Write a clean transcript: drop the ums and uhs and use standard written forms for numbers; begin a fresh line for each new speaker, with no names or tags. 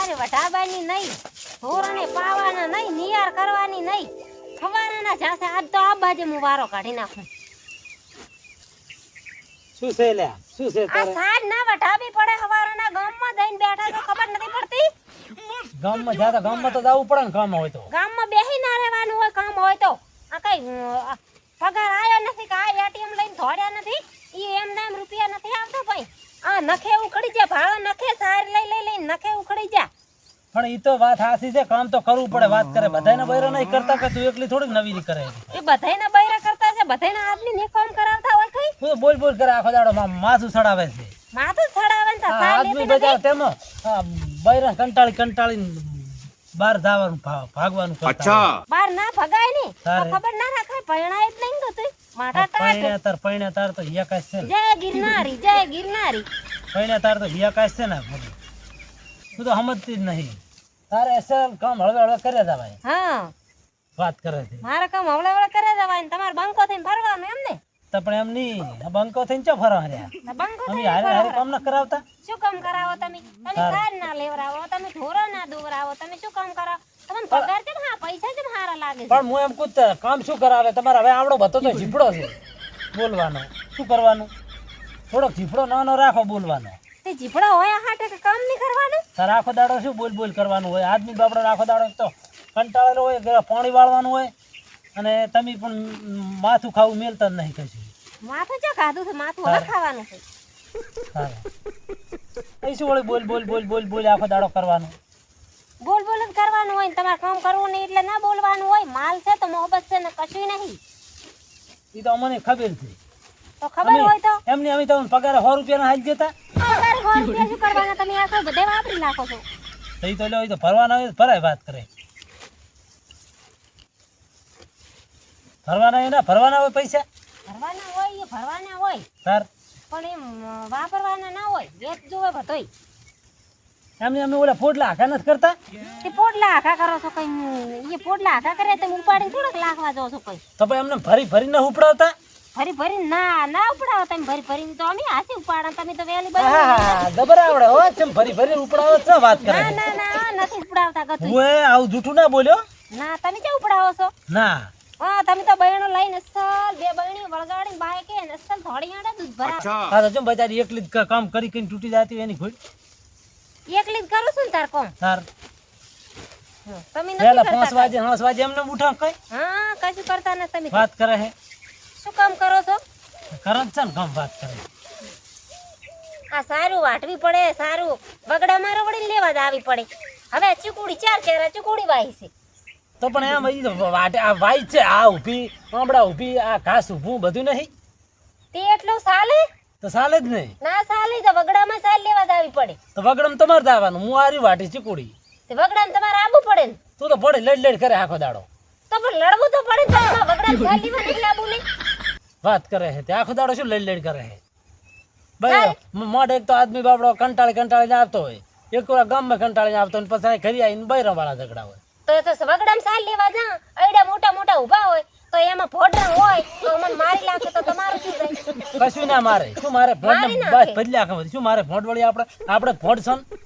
મારે વઢાબાની નહીં, ઢોરને પાવાના નહીં, નિયાર કરવાની નહીં. ખવાના જાશે આજ તો આ બાજુ હું વારો કાઢી નાખું.
શું છે લ્યા શું છે
આ
તારે
સાજ ના વઢાવી પડે હવારના ગામમાં જઈને બેઠા તો ખબર નથી પડતી.
ગામમાં જાતા ગામમાં તો જવું પડે ને કામ હોય તો
ગામમાં બેહી ના રહેવાનું હોય કામ હોય તો. આ કઈ પગાર આયો નથી કે આ એટીએમ લઈને ધોડ્યા નથી. ઈ એમ નામ રૂપિયા નથી આવતો ભાઈ. આ નખે ઉખડી જા ભાળો નખે સાર લઈ નખે ઉખડી જા.
પણ ઈ તો વાત હાસી છે કામ તો કરવું પડે વાત કરે બધાયને બૈરો નહીં કરતા કે તું એકલી થોડીક નવી કરે
એ બધાયના બૈરા કરતા છે, બધાયના આદમી ને કામ કરાવતા હોય કઈ.
તું બોલ બોલ કરે આખો દાડો માથું સડાવે છે
માથું છડાવે ને
આ
સાર
આદમી
લેતી
બજાર તેમાં બૈરા કંટાળી બહાર જવાનું ભાગવાનું કરતા
अच्छा
બાર ના ભગાય ને તો
તારે.
ખબર ના રાખાય પૈણાય જ નહીં તો તું માટા ટાટ.
પૈણે તાર તો હિયાકાશ છે ને
જય ગિરનારી જય ગિરનારી.
પૈણે તાર તો હિયાકાશ છે ને તું તો સમજતી જ નહીં તારે અસલ કામ હળવે હળવે કરે જવાય
હા
વાત કરે છે
મારે કામ હવળે હવળે કરે જવાય ને તમારે બંકો થઈને ફરવાનું એમ ને.
તો પણ એમ નહીં આ બંકો થઈને ચો ફરવા રહ્યા
તો બંકો
અમે
થઈને
હારે હારે
ફરવાનું.
કામ ના કરાવતા
શું કામ કરાવો તમે? તમે સાર ના લેવરાવો, તમે ઢોરો ના દોરાવો, તમે શું કામ કરાવો? તમને પગાર કેમ હા પૈસા કેમ હારા લાગે છે?
પણ હું એમ કૂદ કામ શું કરાવે તમારે હવે આવડો બતો તો જીપડો છે બોલવાનો શું કરવાનું થોડોક જીપડો નાનો રાખો બોલવાનો
તે જીપડા હોય હાટે કે કામ નહીં કરવાનું?
તારે આખો દાડો શું બોલ બોલ કરવાનું હોય આદમી બાપડો આખો દાડો તો કંટાળેલો હોય કે પાણી વાળવાનું હોય અને તમે પણ માથું ખાવું મેલતા જ નહીં કશું
માથું ચા ખાધું છે? માથું હવે ખાવાનું છે.
સારું એ શું વળી બોલ બોલ બોલ બોલ બોલ આખો દાડો કરવાનું
બોલ બોલ જ કરવાનું હોય ને તમારે કામ કરવું નહીં એટલે ના બોલવાનું હોય. માલ છે તો મોહબ્બત છે ને કશું નહીં.
એ તો અમને ખબર છે
તો ખબર હોય તો
એમની અમે તમને પગાર 100 રૂપિયાના હાલ દેતા
પગાર હોય રૂપિયા શું કરવાના? તમે આ તો બધે વાપરી નાખો છો.
તો એ તો લો એ તો ભરવાના હોય તો ભરાય વાત કરે ભરવાના હોય પૈસા
ભરવાના હોય એ ભરવાના હોય
તાર
પણ એમ વાપરવાના ના હોય. વેચ જોવે બધોય.
એમને અમે ઓલા પોટલા આખા નથી કરતા
તે પોટલા આખા કરો છો કઈ? એ પોટલા આખા કરે તમે ઉપાડીને થોડાક લાખવા જાવ છો કઈ?
તો ભાઈ અમને ભરી ભરીને ઉપડાવતા
ભરી ભરી ના ઉપડાવો તમે. ભરી ભરીને તો અમે હાથી ઉપાડા, તમે તો વેલી
હા જબર આવડે હો ચમ ભરી ભરી ઉપડાવો છે વાત કરે
ના નથી ઉપડાવતા ગતું.
હું આવું જૂઠું ના બોલ્યો
ના તમે ક્યાં ઉપડાવો છો?
ના
હા તમે તો બહેણો લઈને અસલ બે બહેણી વળગાડીને બાઈકે ને અસલ થોડી આડે દૂધ ભરા.
अच्छा
આ તો ચમ બજારી એકલી જ કામ કરી કરીને તૂટી જતી હોય એની ખોટ
એકલી જ કરું છું ને તાર કોમ.
તાર
તમે નથી
પેલા
કરતા
5 વાગે એમને ઉઠા કઈ
હા કશું કરતા નથી તમે.
વાત કરે હે
શું કામ કરો છો?
કરે જ છે ને કામ વાત કરે
આ સારું વાટવી પડે, સારું બગડા મારો વળી લેવા જ આવી પડે. હવે ચીકુડી 4 ચહેરા ચીકુડી વાહી છે.
તો પણ એમ ઈ તો વાટે આ વાઈ છે આ ઊભી આમડા ઊભી આ ઘાસ ઊભું બધું નહીં
તે એટલું સાલે
તો ચાલે જ નહીં
ના સાલે તો વગડામાં સાલ લેવા જ આવી પડે.
તો વગડમ તમારે જવાનું હું આરી વાટી ચીકુડી
તે વગડામાં તમારે આવવું પડે ને.
તું તો પડે લડ કરે આખો દાડો
તો પણ લડવું તો પડે ને. તો વગડામાં સાલ લેવા નહીં લાવવું નહીં.
વાત કરે છે તે આખો દાડો શું લડ કરે છે ભાઈ મોઢે એક તો આદમી બાપડો કંટાળીને આવતો હોય એક વાર ગામમાં કંટાળીને આવતો ને પછી ઘરે આવીને બૈરા વાળા ઝઘડા હોય
તો વગડામાં સાલ લેવા જા અયડા મોટા ઊભા હોય તો એમાં ફોડરા હોય તો મને મારી નાખે તો તમારું શું થાય?
કશું ના મારે શું મારે ફોડ
મારી
ને
નાખે.
બસ બદલ્યા ખબર શું મારે ફોડ વળી આપણે ફોડ છો ને